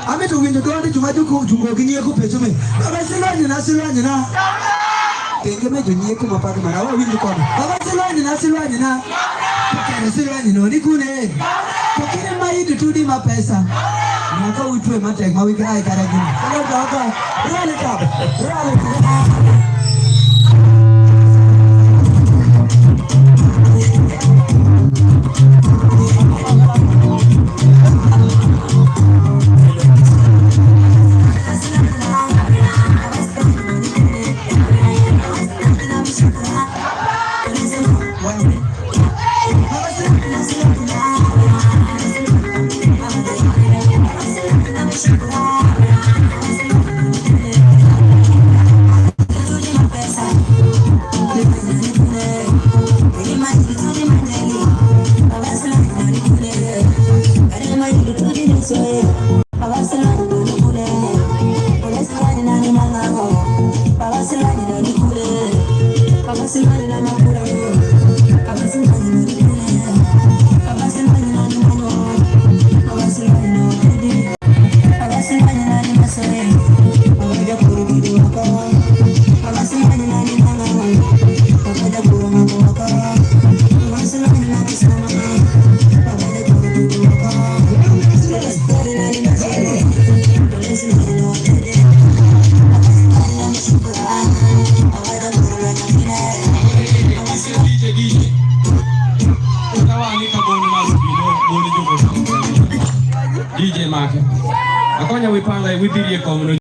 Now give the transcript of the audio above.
ame to winjo donde chuma juko jungo ginye ko pecho me baba silwani na kenge me jonye ko mapaka mara wa winjo kono baba silwani na kenge silwani no ni kune kokire mai tutudi mapesa naka utwe matek mawika ai karagini sala doka rale DJ Mark. Akonya wipanga withirie komuno